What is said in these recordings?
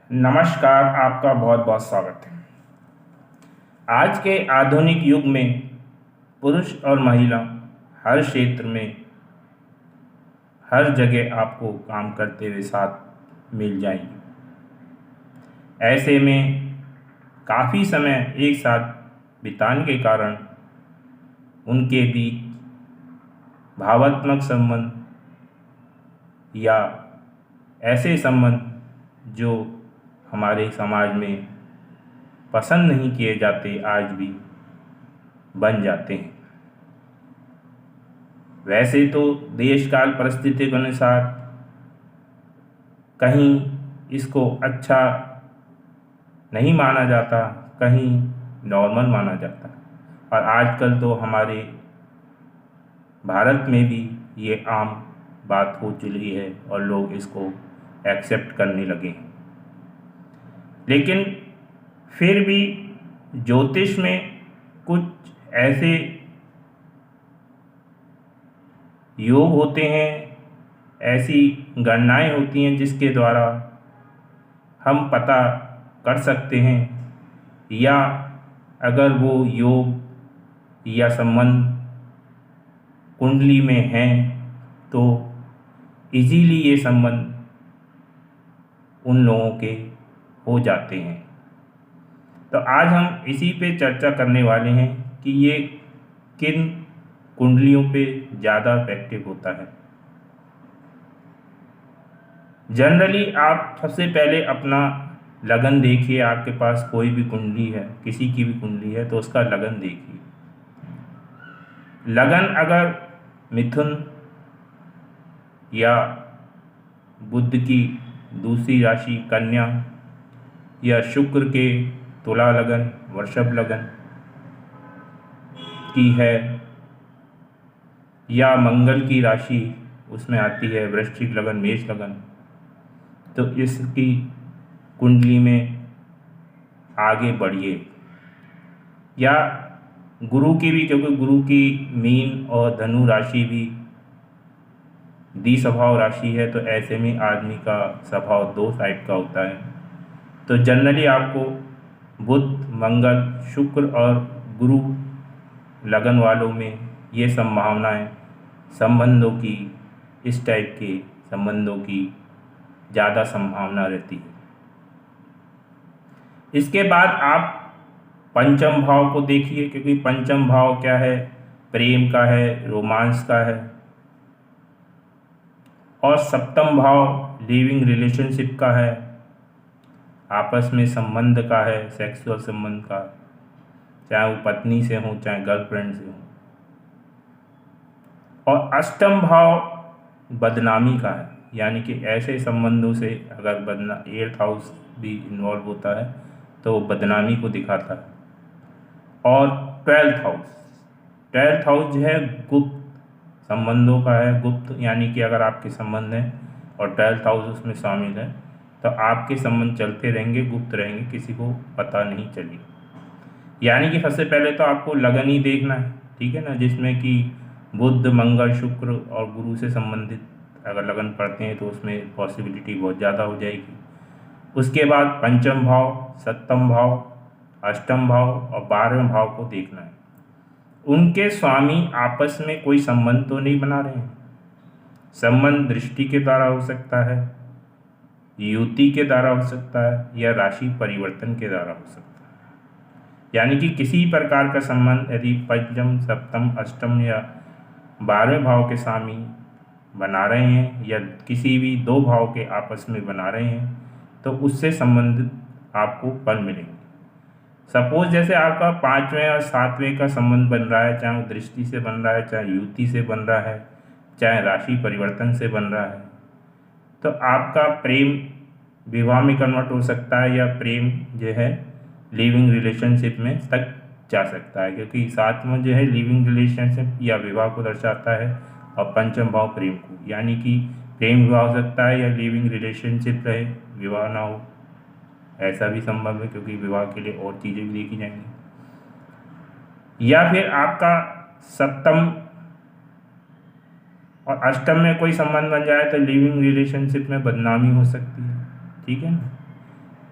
नमस्कार। आपका बहुत बहुत स्वागत है। आज के आधुनिक युग में पुरुष और महिला हर क्षेत्र में हर जगह आपको काम करते हुए साथ मिल जाएंगे। ऐसे में काफ़ी समय एक साथ बिताने के कारण उनके बीच भावात्मक संबंध या ऐसे संबंध जो हमारे समाज में पसंद नहीं किए जाते आज भी बन जाते हैं। वैसे तो देश काल परिस्थिति के अनुसार कहीं इसको अच्छा नहीं माना जाता, कहीं नॉर्मल माना जाता, और आजकल तो हमारे भारत में भी ये आम बात हो चुकी है और लोग इसको एक्सेप्ट करने लगे हैं। लेकिन फिर भी ज्योतिष में कुछ ऐसे योग होते हैं, ऐसी गणनाएं होती हैं जिसके द्वारा हम पता कर सकते हैं, या अगर वो योग या संबंध कुंडली में हैं तो इजीली ये संबंध उन लोगों के हो जाते हैं। तो आज हम इसी पे चर्चा करने वाले हैं कि ये किन कुंडलियों पे ज़्यादा इफेक्टिव होता है। जनरली आप सबसे पहले अपना लगन देखिए। आपके पास कोई भी कुंडली है, किसी की भी कुंडली है, तो उसका लगन देखिए। लगन अगर मिथुन या बुध की दूसरी राशि कन्या या शुक्र के तुला लगन, वृषभ लगन की है, या मंगल की राशि उसमें आती है वृश्चिक लगन, मेष लगन, तो इसकी कुंडली में आगे बढ़िए। या गुरु की भी, क्योंकि गुरु की मीन और धनु राशि भी द्विस्वभाव राशि है, तो ऐसे में आदमी का स्वभाव दो साइड का होता है। तो जनरली आपको बुध, मंगल, शुक्र और गुरु लगन वालों में ये संभावनाएं संबंधों की, इस टाइप के संबंधों की ज़्यादा संभावना रहती है। इसके बाद आप पंचम भाव को देखिए, क्योंकि पंचम भाव क्या है, प्रेम का है, रोमांस का है, और सप्तम भाव लिविंग रिलेशनशिप का है, आपस में संबंध का है, सेक्सुअल संबंध का, चाहे वो पत्नी से हो चाहे गर्लफ्रेंड से हो। और अष्टम भाव बदनामी का है, यानी कि ऐसे संबंधों से अगर 8th हाउस भी इन्वॉल्व होता है तो वो बदनामी को दिखाता है। और 12th हाउस जो है गुप्त संबंधों का है। गुप्त यानी कि अगर आपके संबंध हैं और 12th हाउस उसमें शामिल है तो आपके संबंध चलते रहेंगे, गुप्त रहेंगे, किसी को पता नहीं चलेगा। यानी कि सबसे पहले तो आपको लगन ही देखना है, ठीक है ना, जिसमें कि बुध, मंगल, शुक्र और गुरु से संबंधित अगर लगन पड़ते हैं तो उसमें पॉसिबिलिटी बहुत ज़्यादा हो जाएगी। उसके बाद पंचम भाव, सप्तम भाव, अष्टम भाव और 12वें भाव को देखना है। उनके स्वामी आपस में कोई संबंध तो नहीं बना रहे हैं। संबंध दृष्टि के द्वारा हो सकता है, युति के द्वारा हो सकता है, या राशि परिवर्तन के द्वारा हो सकता है। यानी कि किसी प्रकार का संबंध यदि पंचम, सप्तम, अष्टम या 12वें भाव के स्वामी बना रहे हैं, या किसी भी दो भाव के आपस में बना रहे हैं, तो उससे संबंधित आपको फल मिलेंगे। सपोज जैसे आपका 5वें और 7वें का संबंध बन रहा है, चाहे वो दृष्टि से बन रहा है, चाहे युति से बन रहा है, चाहे राशि परिवर्तन से बन रहा है, तो आपका प्रेम विवाह में कन्वर्ट हो सकता है, या प्रेम जो है लिविंग रिलेशनशिप में तक जा सकता है, क्योंकि 7वां जो है लिविंग रिलेशनशिप या विवाह को दर्शाता है, और पंचम भाव प्रेम को, यानी कि प्रेम विवाह हो सकता है या लिविंग रिलेशनशिप रहे, विवाह ना हो, ऐसा भी संभव है, क्योंकि विवाह के लिए और चीज़ें भी देखी जाएंगी। या फिर आपका सप्तम और अष्टम में कोई संबंध बन जाए तो लिविंग रिलेशनशिप में बदनामी हो सकती है, ठीक है ना।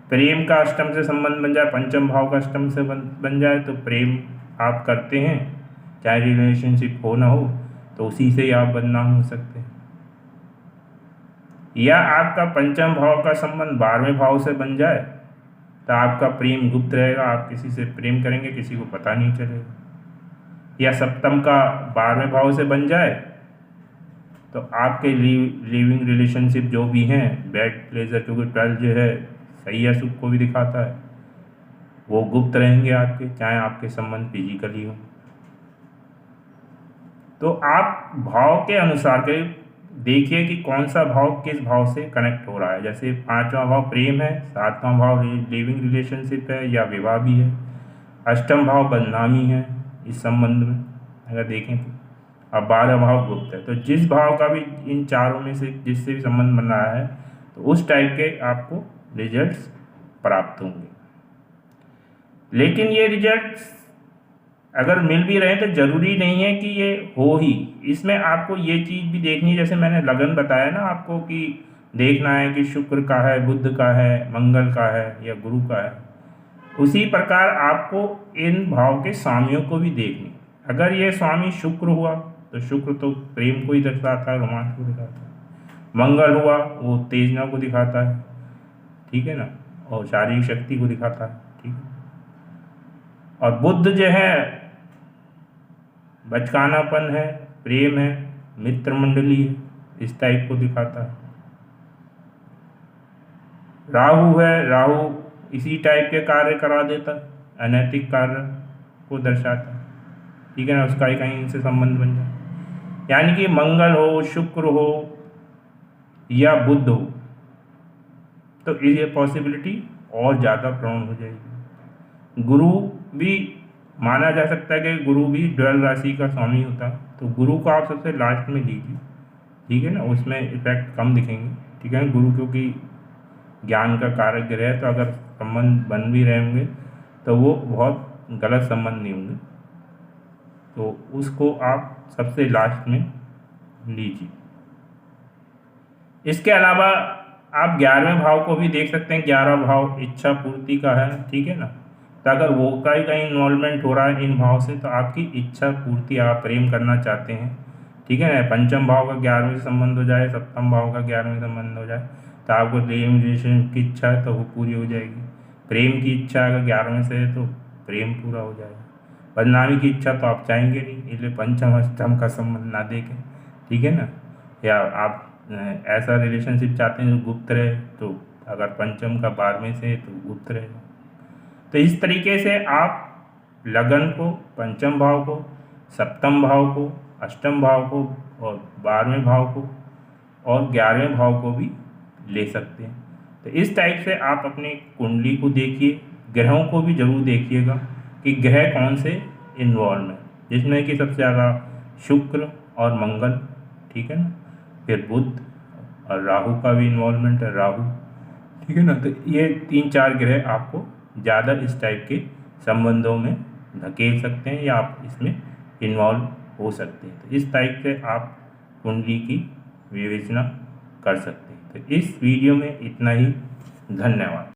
प्रेम का अष्टम से संबंध बन जाए, पंचम भाव का अष्टम से बन जाए तो प्रेम आप करते हैं, चाहे रिलेशनशिप हो ना हो, तो उसी से ही आप बदनाम हो सकते हैं। या आपका पंचम भाव का संबंध 12वें भाव से बन जाए तो आपका प्रेम गुप्त रहेगा, आप किसी से प्रेम करेंगे किसी को पता नहीं चलेगा। या सप्तम का 12वें भाव से बन जाए तो आपके लिविंग रिलेशनशिप जो भी हैं, बैड प्लेजर, क्योंकि 12 जो है सही या सुख को भी दिखाता है, वो गुप्त रहेंगे आपके, चाहे आपके संबंध फिजिकली हो। तो आप भाव के अनुसार के देखिए कि कौन सा भाव किस भाव से कनेक्ट हो रहा है। जैसे 5वां भाव प्रेम है, 7वां भाव लिविंग रिलेशनशिप है या विवाह भी है, अष्टम भाव बदनामी है इस संबंध में अगर देखें तो, अब 12वां भाव गुप्त है। तो जिस भाव का भी इन चारों में से जिससे भी संबंध बन रहा है तो उस टाइप के आपको रिजल्ट्स प्राप्त होंगे। लेकिन ये रिजल्ट्स अगर मिल भी रहे तो ज़रूरी नहीं है कि ये हो ही। इसमें आपको ये चीज़ भी देखनी है, जैसे मैंने लगन बताया ना आपको, कि देखना है कि शुक्र का है, बुध का है, मंगल का है या गुरु का है। उसी प्रकार आपको इन भाव के स्वामियों को भी देखनी। अगर ये स्वामी शुक्र हुआ तो शुक्र तो प्रेम को ही दर्शाता है, रोमांच को दिखाता है। मंगल हुआ वो उत्तेजना को दिखाता है, ठीक है ना, और शारीरिक शक्ति को दिखाता है, ठीक है। और बुध जो है बचकानापन है, प्रेम है, मित्र मंडली है, इस टाइप को दिखाता है। राहु है, राहु इसी टाइप के कार्य करा देता है, अनैतिक कार्य को दर्शाता है, ठीक है ना, उसका ही कहीं इनसे संबंध बन जाए। यानी कि मंगल हो, शुक्र हो या बुध हो तो ये पॉसिबिलिटी और ज़्यादा प्रौढ़ हो जाएगी। गुरु भी माना जा सकता है कि गुरु भी 12 राशि का स्वामी होता है, तो गुरु को आप सबसे लास्ट में लीजिए, ठीक है ना, उसमें इफेक्ट कम दिखेंगे, ठीक है। गुरु क्योंकि ज्ञान का कारक ग्रह है, तो अगर संबंध बन भी रहे होंगे तो वो बहुत गलत संबंध नहीं होंगे, तो उसको आप सबसे लास्ट में लीजिए। इसके अलावा आप 11वें भाव को भी देख सकते हैं। 11वां भाव इच्छा पूर्ति का है, ठीक है ना, तो अगर वो का ही कहीं इन्वॉल्वमेंट हो रहा है इन भाव से तो आपकी इच्छा पूर्ति, आप प्रेम करना चाहते हैं, ठीक है ना। पंचम भाव का 11वें से संबंध हो जाए, सप्तम भाव का 11वें संबंध हो जाए तो आपको प्रेम रिलेशन की इच्छा है तो वो पूरी हो जाएगी। प्रेम की इच्छा अगर 11वें से है तो प्रेम पूरा हो जाएगा। बदनामी की इच्छा तो आप चाहेंगे नहीं, इसलिए पंचम अष्टम का संबंध ना देखें, ठीक है ना। या आप ऐसा रिलेशनशिप चाहते हैं जो गुप्त रहे, तो अगर पंचम का 12वें से तो गुप्त रहेगा। तो इस तरीके से आप लगन को, पंचम भाव को, सप्तम भाव को, अष्टम भाव को और 12वें भाव को और 11वें भाव को भी ले सकते हैं। तो इस टाइप से आप अपनी कुंडली को देखिए, ग्रहों को भी जरूर देखिएगा कि ग्रह कौन से इन्वॉल्व हैं, जिसमें कि सबसे ज़्यादा शुक्र और मंगल, ठीक है ना, फिर बुध और राहु का भी इन्वॉल्वमेंट है, राहु, ठीक है ना। तो ये 3-4 ग्रह आपको ज़्यादा इस टाइप के संबंधों में धकेल सकते हैं या आप इसमें इन्वॉल्व हो सकते हैं। तो इस टाइप से आप कुंडली की विवेचना कर सकते हैं। तो इस वीडियो में इतना ही, धन्यवाद।